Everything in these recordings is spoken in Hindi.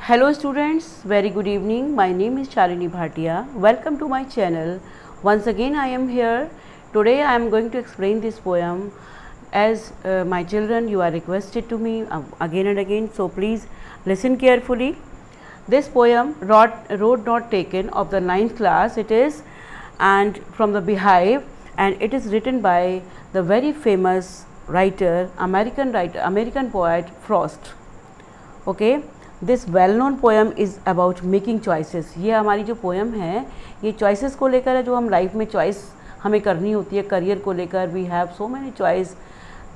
Hello students, very good evening. My name is Shalini Bhatia. Welcome to my channel. Once again I am here. Today I am going to explain this poem. As my children, you are requested to me again and again, so please listen carefully. This poem, Road Not Taken, of the 9th class, it is, and from the Beehive, and it is written by the very famous writer, American poet Frost. Okay, this well known poem is about making choices. ये हमारी जो पोएम है ये चॉइसेस को लेकर है, जो हम लाइफ में चॉइस हमें करनी होती है करियर को लेकर. We have so many choice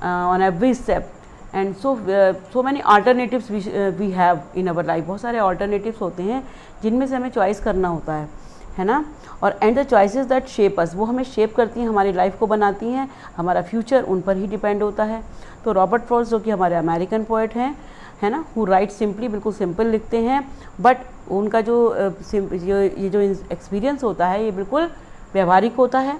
on every step and so many alternatives we have in our life. बहुत सारे अल्टरनेटिव्स होते हैं जिनमें से हमें चॉइस करना होता है ना. और and the choices that shape us, वो हमें शेप करती हैं, हमारी लाइफ को बनाती हैं, हमारा फ्यूचर उन पर ही डिपेंड होता है. तो रॉबर्ट फ्रॉस्ट, जो कि हमारे अमेरिकन पोएट हैं, है ना, हु राइट सिंपली, बिल्कुल सिंपल लिखते हैं, बट उनका जो एक्सपीरियंस होता है ये बिल्कुल व्यवहारिक होता है.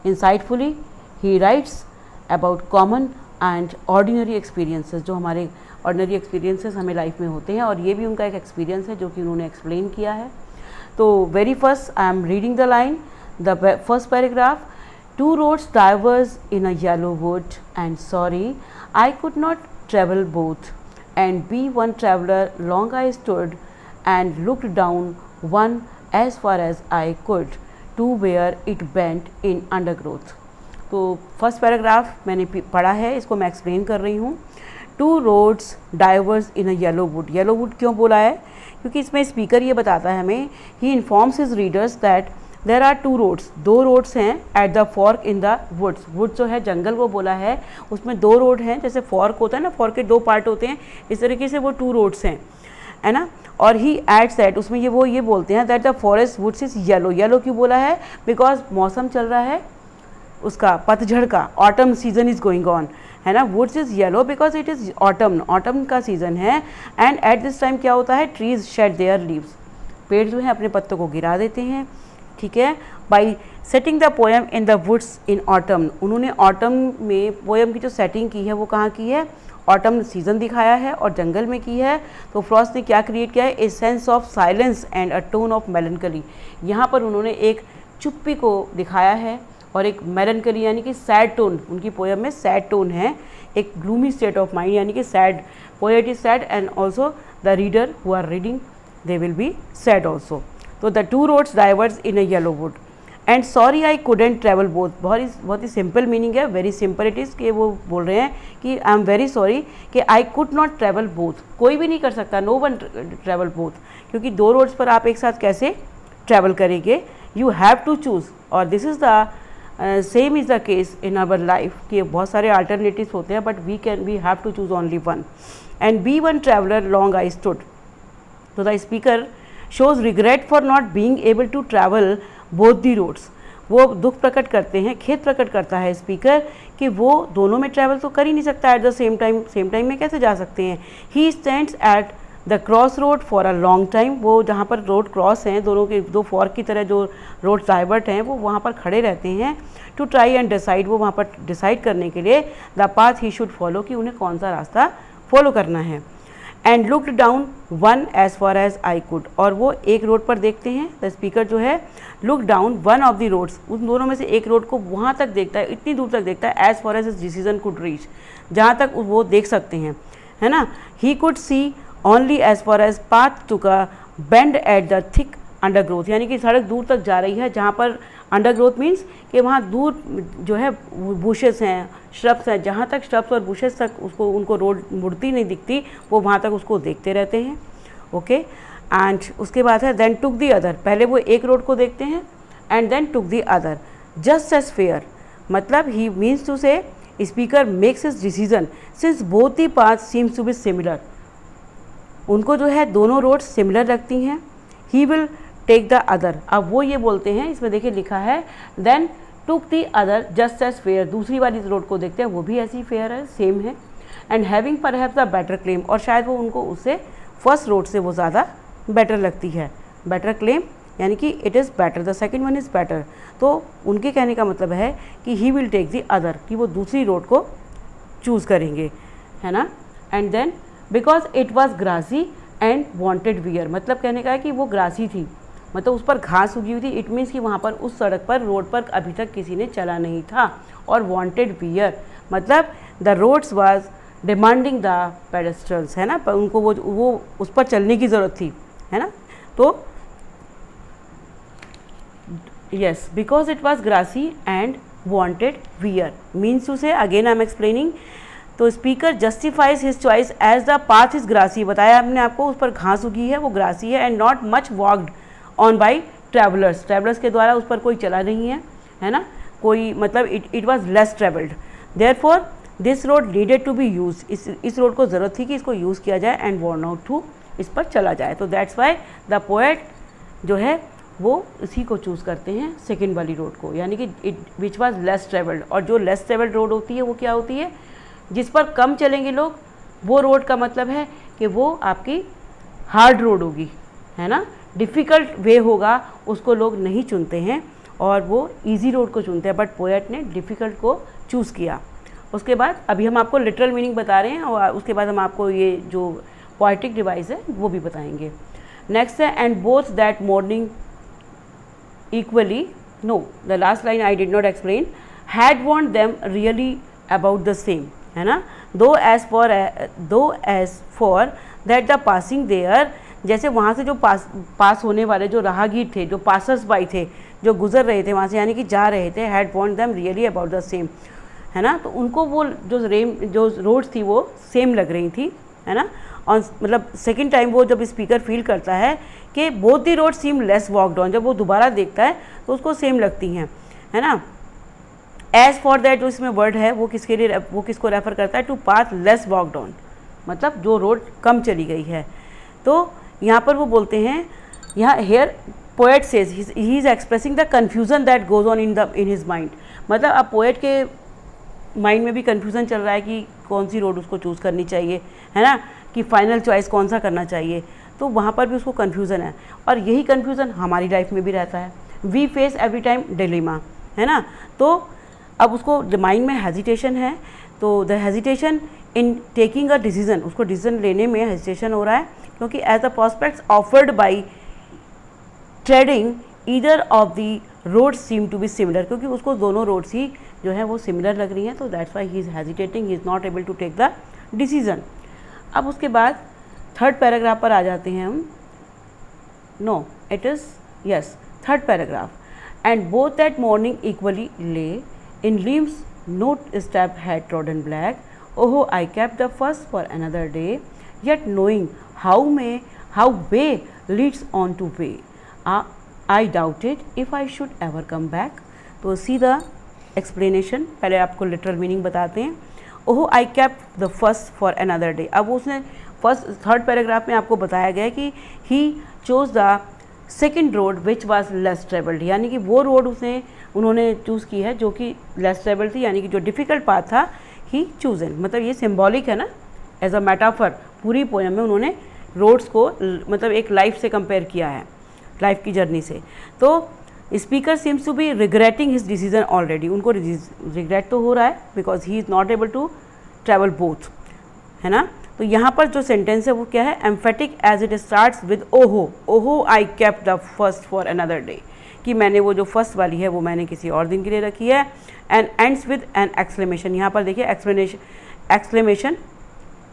Insightfully he writes about common and ordinary experiences, जो हमारे ऑर्डिनरी एक्सपीरियंसेस हमें लाइफ में होते हैं, और ये भी उनका एक एक्सपीरियंस है जो कि उन्होंने एक्सप्लेन किया है. तो very first I am reading the line, the first paragraph. Two roads diverse in a yellow wood and sorry I could not travel both, and be one traveler long I stood and looked down one as far as I could to where it bent in undergrowth. तो फर्स्ट पैराग्राफ मैंने पढ़ा है, इसको मैं एक्सप्लेन कर रही हूँ. To roads diverse in a yellow would. Yellow would क्यों बोला है? क्योंकि इसमें स्पीकर ये बताता है हमें, he informs his readers that there are two roads, दो रोड्स हैं at the fork in the woods. Wood जो है जंगल को बोला है, उसमें दो रोड हैं. जैसे फॉर्क होता है ना, फॉर्क के दो पार्ट होते हैं, इस तरीके से वो टू रोड्स हैं, है ना. और ही एड्स दैट, उसमें ये बोलते हैं that the forest woods is yellow. Yellow क्यों बोला है? बिकॉज मौसम चल रहा है उसका पतझड़ का, autumn season is going on, है ना. Woods is yellow because it is autumn का सीजन है. एंड एट दिस टाइम क्या होता है? ट्रीज शेड देयर लीव्स, पेड़ जो है अपने पत्तों को गिरा देते हैं. ठीक है. By setting the poem in the woods in autumn, उन्होंने ऑटम में पोएम की जो सेटिंग की है वो कहाँ की है? ऑटम सीजन दिखाया है और जंगल में की है. तो फ्रॉस्ट ने क्या क्रिएट किया है? A sense of silence and a tone of मेलनकली. यहाँ पर उन्होंने एक चुप्पी को दिखाया है और एक मेलनकली यानी कि सैड टोन, उनकी पोएम में सैड टोन है, एक ग्लूमी स्टेट ऑफ माइंड, यानी कि sad, poet is sad and also the reader who are reading they will be sad also. तो the two roads diverse in a yellow wood and sorry I couldn't travel both. बहुत ही सिंपल मीनिंग है, वेरी सिंपल इट इज़, कि वो बोल रहे हैं कि आई एम वेरी सॉरी कि आई कुड नॉट ट्रैवल बोथ, कोई भी नहीं कर सकता, नो वन ट्रैवल बोथ, क्योंकि दो रोड्स पर आप एक साथ कैसे ट्रैवल करेंगे? You have to choose. और this is the same is the case in our life, कि बहुत सारे अल्टरनेटिव्स होते हैं, but we have to choose only one. And be one traveller long I stood. तो the speaker shows regret for not being able to travel both the roads. वो दुख प्रकट करते हैं, खेद प्रकट करता है स्पीकर कि वो दोनों में ट्रैवल तो कर ही नहीं सकता एट द सेम टाइम में कैसे जा सकते हैं. He stands at the cross road for a long time. वो जहाँ पर रोड क्रॉस हैं, दोनों के दो फॉर्क की तरह जो रोड डाइवर्ट हैं, वो वहाँ पर खड़े रहते हैं. टू ट्राई एंड डिसाइड, वो वहाँ पर डिसाइड करने के लिए the path he should follow, कि उन्हें कौन सा रास्ता फॉलो करना है. And looked down one as far as I could, और वो एक रोड पर देखते हैं. द स्पीकर जो है look down one of the roads, उन दोनों में से एक रोड को वहाँ तक देखता है, इतनी दूर तक देखता है, as far as his decision could reach, जहाँ तक वो देख सकते हैं, है ना. He could see only as far as path took a bend at the thick undergrowth, यानी कि सड़क दूर तक जा रही है, जहाँ पर अंडरग्रोथ मीन्स कि वहाँ दूर जो है बुशेस हैं, श्रब्स हैं, जहाँ तक श्रब्स और बुशेस तक उनको रोड मुड़ती नहीं दिखती, वो वहाँ तक उसको देखते रहते हैं. ओके. एंड उसके बाद है देन टुक दी अदर, पहले वो एक रोड को देखते हैं and then took the other just as fair. मतलब he means to say speaker makes his decision since both the path seems to be similar. उनको जो है दोनों रोड सिमिलर लगती हैं. He will take the other, अब वो ये बोलते हैं, इसमें देखिए लिखा है then took the other just as fair, दूसरी वाली रोड को देखते हैं, वो भी ऐसी फेयर है, सेम है. And having perhaps the better claim, और शायद वो उनको उससे फर्स्ट रोड से वो ज़्यादा बेटर लगती है. बेटर क्लेम यानी कि it is better, the second one is better. तो उनके कहने का मतलब है कि he will take the other, कि वो दूसरी रोड को चूज़ करेंगे, है ना. And then because it was grassy and wanted wear, मतलब कहने का है कि वो ग्रासी थी, मतलब उस पर घास उगी हुई थी। इट मीन्स कि वहाँ पर उस सड़क पर, रोड पर अभी तक किसी ने चला नहीं था। और वांटेड वियर मतलब the roads was demanding the pedestrians, है ना, पर उनको वो उस पर चलने की ज़रूरत थी, है ना। तो yes, because it was grassy and wanted wear means to say, again I am explaining, तो speaker justifies his choice as the path is grassy, बताया हमने आपको उस पर घास उगी है, वो ग्रासी है, and not much walked on by travellers के द्वारा उस पर कोई चला नहीं है ना, कोई मतलब it was less travelled. Therefore this road needed to be used, इस रोड को ज़रूरत थी कि इसको यूज़ किया जाए, एंड वॉर्न आउट टू, इस पर चला जाए। तो दैट्स वाई द पोएट जो है वो इसी को चूज़ करते हैं, सेकेंड वाली रोड को, यानी कि it which was less travelled. और जो लेस ट्रेवल्ड रोड होती है वो क्या होती है, जिस पर कम चलेंगे लोग, वो रोड का मतलब है कि वो आपकी हार्ड रोड होगी, है ना, डिफ़िकल्ट वे होगा, उसको लोग नहीं चुनते हैं और वो इजी रोड को चुनते हैं। बट पोएट ने डिफ़िकल्ट को चूज़ किया। उसके बाद अभी हम आपको लिटरल मीनिंग बता रहे हैं और उसके बाद हम आपको ये जो पोएटिक डिवाइस है वो भी बताएंगे। नेक्स्ट है and both that morning equally, no, the last line I did not explain, had warned them really about the same, है ना, though as for that the passing there, जैसे वहाँ से जो पास होने वाले जो राहगीर थे, जो पासर्स बाई थे, जो गुजर रहे थे वहाँ से, यानी कि जा रहे थे, had warned them really about the same, है ना, तो उनको वो जो रोड्स थी वो सेम लग रही थी, है ना। और मतलब सेकेंड टाइम वो जब स्पीकर फील करता है कि both the road seem less walked on, जब वो दोबारा देखता है तो उसको सेम लगती हैं, है ना। एज फॉर दैट जो इसमें वर्ड है वो किसके लिए, वो किसको रेफर करता है, two path less walked on, मतलब जो रोड कम चली गई है। तो यहाँ पर वो बोलते हैं, यहाँ here poet says he is expressing the confusion that goes on in his mind, मतलब अब पोएट के माइंड में भी कन्फ्यूज़न चल रहा है कि कौन सी रोड उसको चूज़ करनी चाहिए, है ना, कि फाइनल चॉइस कौन सा करना चाहिए। तो वहाँ पर भी उसको कन्फ्यूज़न है, और यही कन्फ्यूज़न हमारी लाइफ में भी रहता है। We face every time dilemma, है ना। तो अब उसको माइंड में हेजिटेशन है, तो the hesitation in taking a decision, उसको डिसीजन लेने में हेजिटेशन हो रहा है, क्योंकि as the prospects offered by treading either of the roads seem to be similar, क्योंकि उसको दोनों रोड्स ही जो है वो सिमिलर लग रही हैं, तो that's why he is hesitating, he is not able to take the decision. अब उसके बाद थर्ड पैराग्राफ पर आ जाते हैं हम। No it is yes third paragraph, and both that morning equally lay in leaves not step had trodden black, oh I kept the first for another day, yet knowing how way leads on to way, I doubted if I should ever come back. तो सी द एक्सप्लेनेशन, पहले आपको लिटरल मीनिंग बताते हैं। Oh I kept the first for another day, अब उसने थर्ड पैराग्राफ में आपको बताया गया कि he chose the second road which was less travelled, यानी कि वो रोड उन्होंने चूज़ की है जो कि लेस ट्रेवल्ड थी, यानी कि जो डिफ़िकल्ट पाथ था ही चूज़न, मतलब ये सिम्बॉलिक है ना, एज अ मेटाफर पूरी पोएम में उन्होंने रोड्स को मतलब एक लाइफ से कंपेयर किया है, लाइफ की जर्नी से। तो speaker seems to be regretting his decision already, उनको रिग्रेट तो हो रहा है because he is not able to travel both, है ना। तो यहाँ पर जो सेंटेंस है वो क्या है, emphatic as it starts with oh I kept the first for another day, कि मैंने वो जो फर्स्ट वाली है वो मैंने किसी और दिन के लिए रखी है, and ends with an exclamation, यहाँ पर देखिए एक्सक्लेमेशन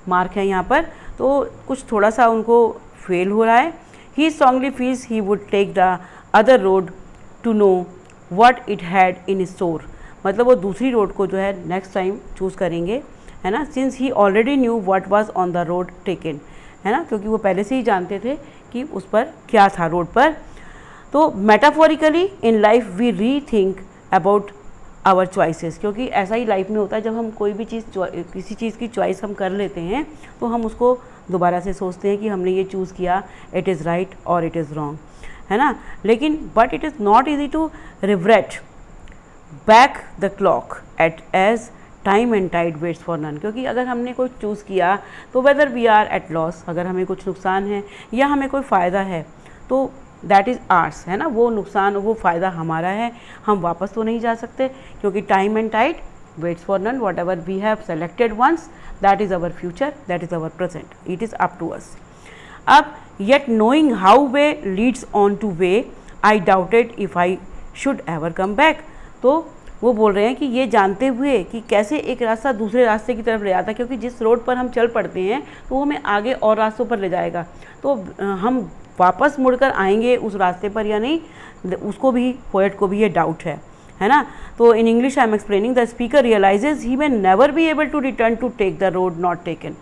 मार्क है यहाँ पर, तो कुछ थोड़ा सा उनको फेल हो रहा है। He strongly feels he would take the other road to know what it had in store, मतलब वो दूसरी रोड को जो है नेक्स्ट टाइम चूज़ करेंगे, है ना, since he already knew what was on the road taken, है ना, क्योंकि वो पहले से ही जानते थे कि उस पर क्या था रोड पर। तो मेटाफोरिकली इन लाइफ वी री थिंक अबाउट आवर चॉइसेस, क्योंकि ऐसा ही लाइफ में होता है, जब हम कोई भी चीज़ किसी चीज़ की चॉइस हम कर लेते हैं तो हम उसको दोबारा से सोचते हैं कि हमने ये चूज़ किया, इट इज़ राइट और इट इज़ रॉन्ग, है ना। लेकिन but it is not easy to regret back the clock at as time and tide waits for none, क्योंकि अगर हमने कोई चूज़ किया तो whether we are at loss, अगर हमें कुछ नुकसान है या हमें कोई फ़ायदा है तो दैट इज़ आर्स, है ना, वो नुकसान वो फ़ायदा हमारा है, हम वापस तो नहीं जा सकते, क्योंकि time and tide waits for none, what ever we have selected once that is our future, that is our present, it is up to us. अब yet knowing how way leads on to way I doubted if I should ever come back. तो वो बोल रहे हैं कि ये जानते हुए कि कैसे एक रास्ता दूसरे रास्ते की तरफ ले जाता है, क्योंकि जिस रोड पर हम चल पड़ते हैं तो वो हमें आगे और रास्तों पर ले जाएगा, तो हम वापस मुड़कर आएंगे उस रास्ते पर या नहीं, उसको भी, पोएट को भी ये डाउट है ना। तो in English I am explaining, the speaker realises he may never be able to return to take the road not taken,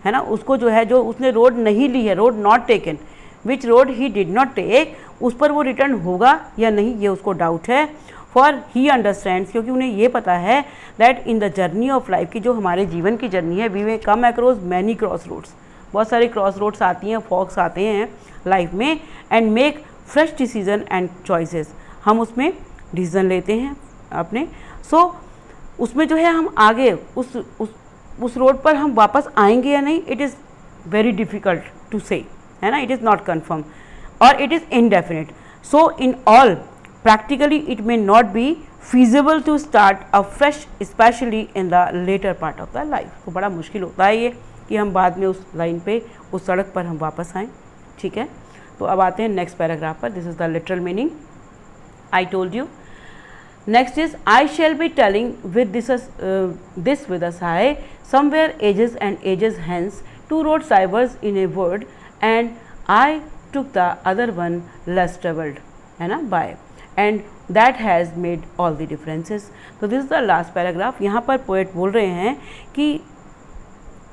है ना। उसको जो है, जो उसने रोड नहीं ली है, road not taken, which road he did not take, उस पर वो रिटर्न होगा या नहीं, ये उसको डाउट है। फॉर ही अंडरस्टैंड्स, क्योंकि उन्हें ये पता है that in the journey of life, की जो हमारे जीवन की जर्नी है, we may come across many cross roads, बहुत सारे क्रॉस रोड्स आती हैं, फॉक्स आते हैं लाइफ में, and make fresh decision and choices, हम उसमें डिसीजन लेते हैं अपने। सो उसमें जो है हम आगे उस रोड पर हम वापस आएंगे या नहीं, it is very difficult to say, है ना। इट इज़ नॉट कन्फर्म और it is indefinite. So in all practically it may not be feasible to start afresh especially in the later part of the life। तो बड़ा मुश्किल होता है ये कि हम बाद में उस लाइन पे, उस सड़क पर हम वापस आएँ, ठीक है। तो अब आते हैं नेक्स्ट पैराग्राफ पर। This is the literal meaning I told you. Next is I shall be telling with this with a sigh somewhere ages and ages hence two roads diverse in a word and I took the other one less travelled, है ना, by, and that has made all the differences. तो this is the last paragraph. यहाँ पर पोएट बोल रहे हैं कि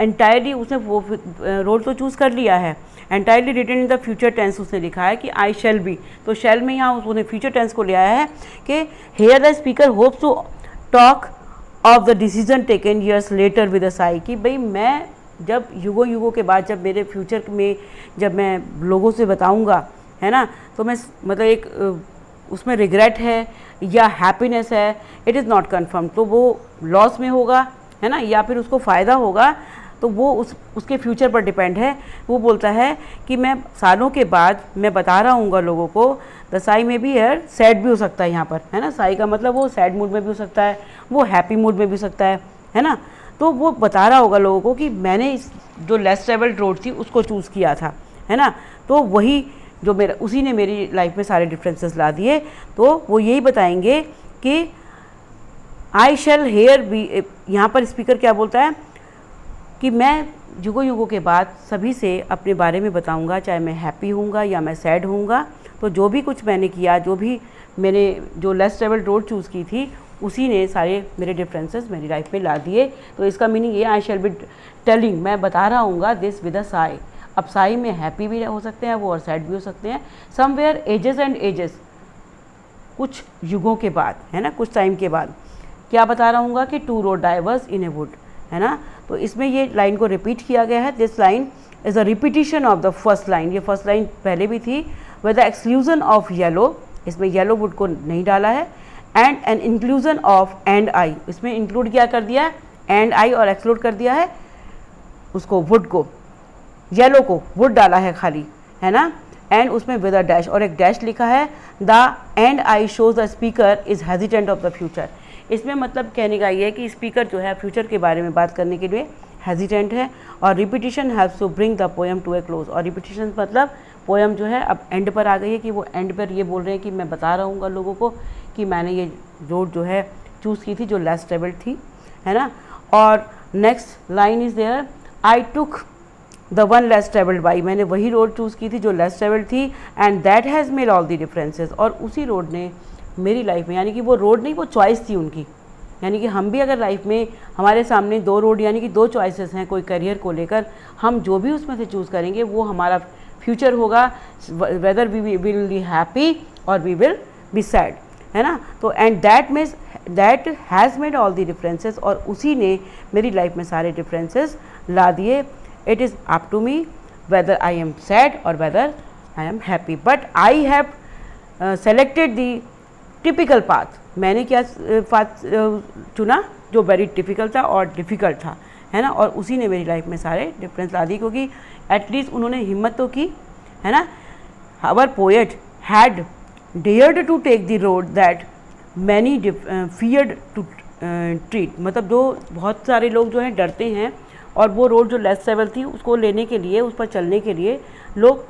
एंटायरली उसने वो रोल तो चूज़ कर लिया है, entirely written in the future tense उसने लिखा है कि आई शैल बी, तो शैल में यहाँ उसने फ्यूचर टेंस को ले आया है कि here the speaker hopes to talk of the decision taken years later with a sigh, कि भाई मैं जब युगों के बाद, जब मेरे फ्यूचर में जब मैं लोगों से बताऊँगा, है ना, तो मैं मतलब एक उसमें रिग्रेट है या हैप्पीनेस है, इट इज़ नॉट कन्फर्म, तो वो लॉस में होगा, है ना, या फिर उसको फ़ायदा होगा, तो वो उसके फ्यूचर पर डिपेंड है। वो बोलता है कि मैं सालों के बाद मैं बता रहा हूँगा लोगों को, द साई में भी है, सैड भी हो सकता है यहाँ पर, है ना, साई का मतलब वो सैड मूड में भी हो सकता है, वो हैप्पी मूड में भी हो सकता है ना। तो वो बता रहा होगा लोगों को कि मैंने इस जो लेस ट्रेवल्ड रोड थी उसको चूज़ किया था, है ना, तो वही जो मेरा, उसी ने मेरी लाइफ में सारे डिफरेंसेस ला दिए। तो वो यही बताएंगे कि आई शैल हेयर बी, यहाँ पर स्पीकर क्या बोलता है कि मैं युगों के बाद सभी से अपने बारे में बताऊँगा, चाहे मैं हैप्पी होऊंगा या मैं सैड होऊंगा, तो जो भी कुछ मैंने किया, जो भी मैंने जो लेस ट्रेवल्ड रोड चूज़ की थी, उसी ने सारे मेरे डिफरेंसेस मेरी लाइफ में ला दिए। तो इसका मीनिंग ये, आई शैल बी टेलिंग, मैं बता रहा हूँगा दिस विद अ साई। अब साई में हैप्पी भी हो सकते हैं वो और सैड भी हो सकते हैं। समवेयर एजेस एंड एजेस, कुछ युगों के बाद, है ना, कुछ टाइम के बाद क्या बता रहा हूँ कि two road diverged in a wood, है ना। तो इसमें ये लाइन को रिपीट किया गया है। This line is a repetition of the first line. ये फर्स्ट लाइन पहले भी थी, with the exclusion of yellow, इसमें येलो वुड को नहीं डाला है, and an inclusion of and I, इसमें इंक्लूड क्या कर दिया है, एंड आई, और एक्सक्लूड कर दिया है उसको, वुड को, येलो को वुड डाला है खाली, है ना, एंड उसमें विद अ डैश, और एक डैश लिखा है, the and I shows the speaker is hesitant of the future. इसमें मतलब कहने का ये है कि स्पीकर जो है फ्यूचर के बारे में बात करने के लिए हेजिटेंट है। और repetition helps to bring the poem to a close, और रिपीटिशन मतलब पोएम जो है अब एंड पर आ गई है, कि वो एंड पर ये बोल रहे हैं कि मैं बता रहा हूँ लोगों को कि मैंने ये रोड जो है चूज़ की थी जो लेस ट्रेवल्ड थी, है ना। और next line is there, I took the one less travelled by, मैंने वही रोड चूज़ की थी जो लेस ट्रेवल्ड थी, and that has made all the differences, और उसी रोड ने मेरी लाइफ में, यानी कि वो रोड नहीं, वो चॉइस थी उनकी, यानी कि हम भी अगर लाइफ में हमारे सामने दो रोड यानी कि दो चॉइसेस हैं कोई करियर को लेकर, हम जो भी उसमें से चूज़ करेंगे वो हमारा फ्यूचर होगा, whether we will be happy और वी विल बी सैड, है ना। तो and that has made all the differences, और उसी ने मेरी लाइफ में सारे डिफरेंसेस ला दिए। It is up to me whether I am sad or whether I am happy, but I have selected the typical path, मैंने क्या पाथ चुना जो वेरी टिपिकल था और डिफ़िकल्ट था, है ना, और उसी ने मेरी लाइफ में सारे डिफरेंस ला दी, क्योंकि एटलीस्ट उन्होंने हिम्मत तो की, है ना। Our poet had dared to take the road that many feared to tread, मतलब जो बहुत सारे लोग जो हैं डरते हैं और वो रोड जो लेस ट्रेवल थी उसको लेने के लिए, उस पर चलने के लिए लोग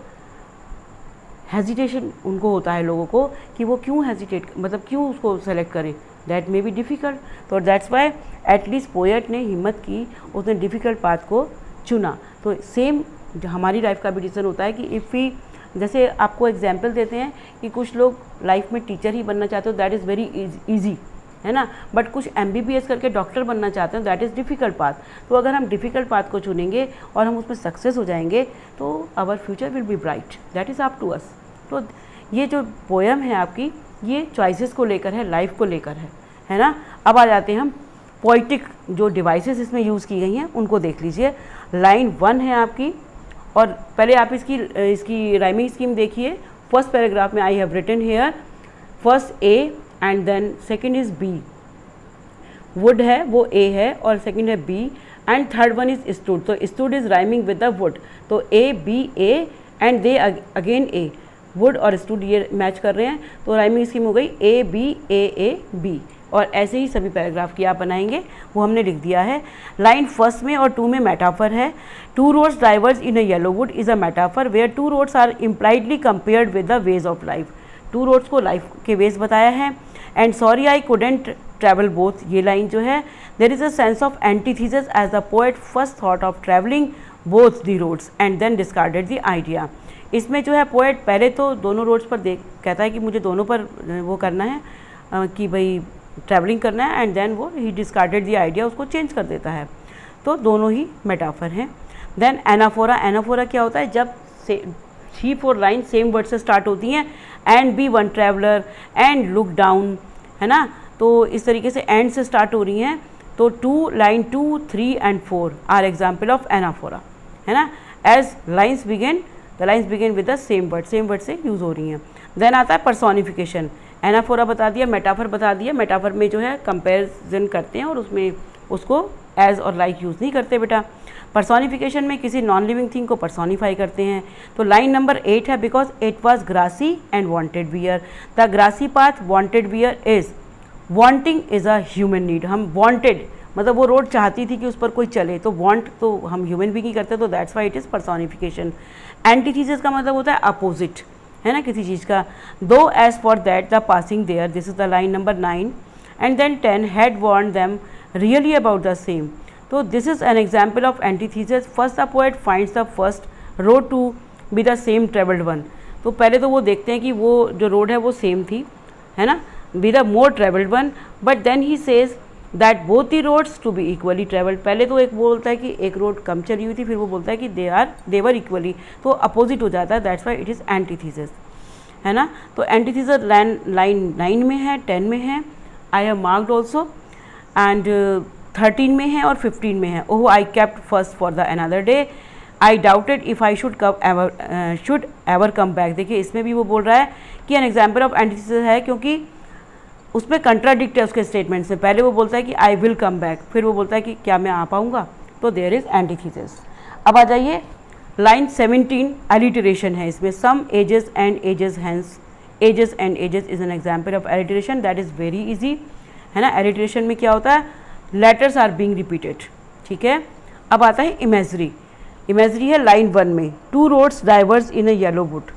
हेजिटेशन उनको होता है लोगों को कि वो क्यों हेजिटेट, मतलब क्यों उसको सेलेक्ट करें, दैट मे बी डिफ़िकल्ट। तो दैट्स वाई एटलीस्ट पोएट ने हिम्मत की, उसने डिफ़िकल्ट पाथ को चुना। तो सेम हमारी लाइफ का भी डिसीजन होता है कि इफ़ वी, जैसे आपको एग्जाम्पल देते हैं कि कुछ लोग लाइफ में टीचर ही बनना चाहते हो, दैट इज़ वेरी ईजी, है ना, बट कुछ MBBS करके डॉक्टर बनना चाहते हैं, दैट इज़ डिफ़िकल्ट पाथ। तो अगर हम डिफ़िकल्ट पाथ को चुनेंगे और हम उसमें सक्सेस हो जाएंगे तो our future will be bright, that is up to us. तो ये जो पोएम है आपकी, ये चॉइसेस को लेकर है, लाइफ को लेकर है ना। अब आ जाते हैं हम पोइटिक जो डिवाइसेस इसमें यूज़ की गई हैं उनको देख लीजिए। लाइन 1 है आपकी, और पहले आप इसकी राइमिंग स्कीम देखिए। फर्स्ट पैराग्राफ में I have written here, first A and then second is B। Wood है वो A है और सेकेंड है B and third one is stood. तो stood is rhyming with the wood, तो A B A and they again A। Wood और स्टूड ये मैच कर रहे हैं, तो राइमिंग स्कीम हो गई A B A A B। और ऐसे ही सभी पैराग्राफ की आप बनाएंगे, वो हमने लिख दिया है। लाइन फर्स्ट में और 2 में मेटाफर है। 2 roads diverse in a yellow wood is a metaphor where 2 roads are impliedly compared with the ways of life. 2 roads को लाइफ के वेज बताया है। And sorry I couldn't travel both, ये लाइन जो है, there is a sense of antithesis as the poet first thought of travelling both the roads and then discarded the idea. इसमें जो है पोएट पहले तो दोनों रोड्स पर कहता है कि मुझे दोनों पर वो करना है कि भाई ट्रैवलिंग करना है, एंड देन वो ही डिस्कार्डेड द आइडिया, उसको चेंज कर देता है। तो दोनों ही मेटाफर हैं। देन एनाफोरा, एनाफोरा क्या होता है, जब 3-4 लाइन सेम वर्ड से स्टार्ट होती हैं, and be one traveller and look down, है ना, तो इस तरीके से एंड से स्टार्ट हो रही हैं। तो line 2, 3 and 4 are example of anaphora, है ना। As lines begin, the lines begin with the same word से यूज़ हो रही हैं। देन आता है पर्सोनिफिकेशन। एनाफोरा बता दिया, मेटाफर बता दिया। मेटाफर में जो है कंपेरिजन करते हैं और उसमें उसको एज और लाइक यूज़ नहीं करते बेटा। पर्सोनिफिकेशन में किसी नॉन लिविंग थिंग को पर्सोनीफाई करते हैं। तो लाइन नंबर 8 है, because it was grassy and wanted wear, the grassy path wanted wear is, wanting is a human need. हम वॉन्टेड मतलब वो रोड चाहती थी कि उस पर कोई चले, तो वॉन्ट तो हम ह्यूमन बीइंग ही करते, तो that's why it is personification. Antithesis का मतलब होता है अपोजिट, है ना, किसी चीज़ का। Though as for that the passing there, this is the line number 9 and then 10 had warned them really about the same. तो this is an example of antithesis. First the poet finds the first road to be the same travelled one. तो पहले तो वो देखते हैं कि वो जो रोड है वो सेम थी, है ना, be the more travelled one, but then he says that both the roads to be equally travelled. पहले तो एक बोलता है कि एक रोड कम चली हुई थी, फिर वो बोलता है कि देवर इक्वली, तो अपोजिट हो जाता है, that's why it is antithesis, है ना। तो एंटीथीसिस लाइन 9 में है, 10 में है, I have marked also, and 13 में है और 15 में है। Oh I kept first for the another day, I doubted if I should ever come back. देखिए इसमें भी वो बोल रहा है कि एन एग्जाम्पल ऑफ एंटीथीसिस है, क्योंकि उसमें कंट्राडिक्ट है उसके स्टेटमेंट से। पहले वो बोलता है कि आई विल कम बैक, फिर वो बोलता है कि क्या मैं आ पाऊँगा, तो देयर इज़ एंटीथीसिस। अब आ जाइए लाइन 17, एलिटरेशन है इसमें। Some ages and ages hence, ages and ages is an example of alliteration, that is very easy, है ना। एलिटरेशन में क्या होता है, लेटर्स आर बीइंग रिपीटेड, ठीक है। अब आता है इमेजरी। इमेजरी है लाइन 1 में, 2 roads diverse in a yellow would,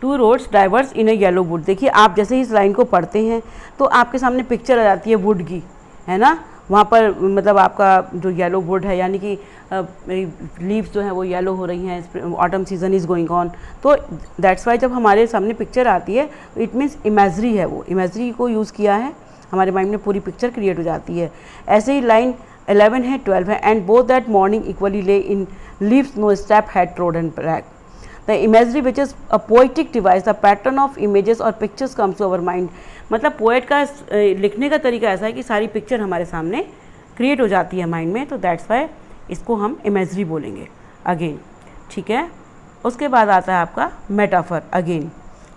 2 roads diverse in a yellow would. देखिए आप जैसे ही इस लाइन को पढ़ते हैं तो आपके सामने पिक्चर आ जाती है वुड की, है ना। वहाँ पर मतलब आपका जो येलो वुड है, यानी कि लीव्स जो हैं वो येलो हो रही हैं, autumn season is going on. तो दैट्स वाई जब हमारे सामने पिक्चर आती है तो इट मीन्स इमेजरी है, वो इमेजरी को यूज़ किया है, हमारे माइंड में पूरी पिक्चर क्रिएट हो जाती है। ऐसे ही लाइन 11 है, 12 है, and both that morning equally lay in leaves no step had trodden back. The imagery which is a poetic device, the pattern of images or pictures comes to our mind। मतलब पोएट का लिखने का तरीका ऐसा है कि सारी पिक्चर हमारे सामने क्रिएट हो जाती है माइंड में, तो दैट्स वाई इसको हम इमेजरी बोलेंगे अगेन, ठीक है। उसके बाद आता है आपका मेटाफर अगेन,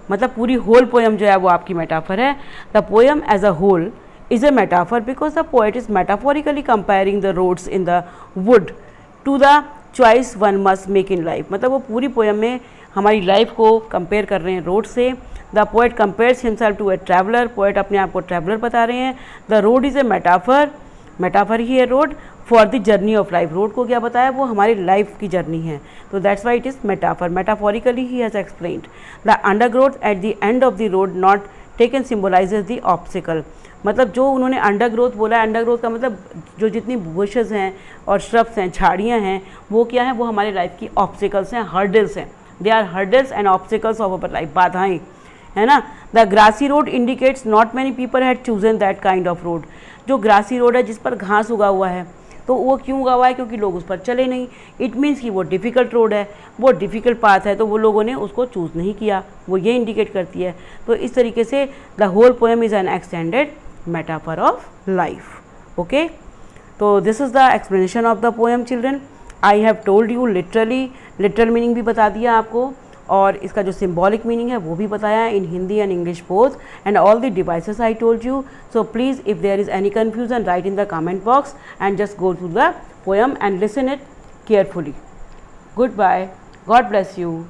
मतलब पूरी होल पोएम जो है वो आपकी मेटाफर है। The poem as a whole is a metaphor because the poet is metaphorically comparing the roads in the wood to the choice one must make in life. मतलब वो पूरी पोएम में हमारी लाइफ को कंपेयर कर रहे हैं रोड से। The poet compares himself to a traveller, poet अपने आप को ट्रैवलर बता रहे हैं। The road is a metaphor, metaphor ही है road, for the journey of life. Road को क्या बताया, वो हमारी लाइफ की जर्नी है, तो that's why it is metaphor. Metaphorically he has explained the undergrowth at the end of the road not taken symbolises the obstacle. मतलब जो उन्होंने अंडरग्रोथ बोला, अंडरग्रोथ का मतलब जो जितनी बुशेस हैं और श्रब्स हैं, झाड़ियाँ हैं, वो क्या हैं, वो हमारे लाइफ की ऑब्स्टिकल्स हैं, हर्डल्स हैं। They are hurdles and obstacles of our life, बाधाएँ, है ना। The grassy road indicates not many people had chosen that kind of road. जो ग्रासी रोड है, जिस पर घास उगा हुआ है, तो वो क्यों उगा हुआ है, क्योंकि लोग उस पर चले नहीं। इट मीन्स कि वो डिफ़िकल्ट रोड है, वो डिफ़िकल्ट पाथ है, तो वो लोगों ने उसको चूज़ नहीं किया, वो ये इंडिकेट करती है। तो इस तरीके से the whole poem is an extended metaphor of life. Okay, तो this is the explanation of the poem children. I have told you literally, literal meaning भी बता दिया आपको, और इसका जो सिम्बॉलिक मीनिंग है वो भी बताया है in Hindi and English both, and all the devices I told you. So please if there is any confusion write in the comment box and just go through the poem and listen it carefully. Goodbye, God bless you.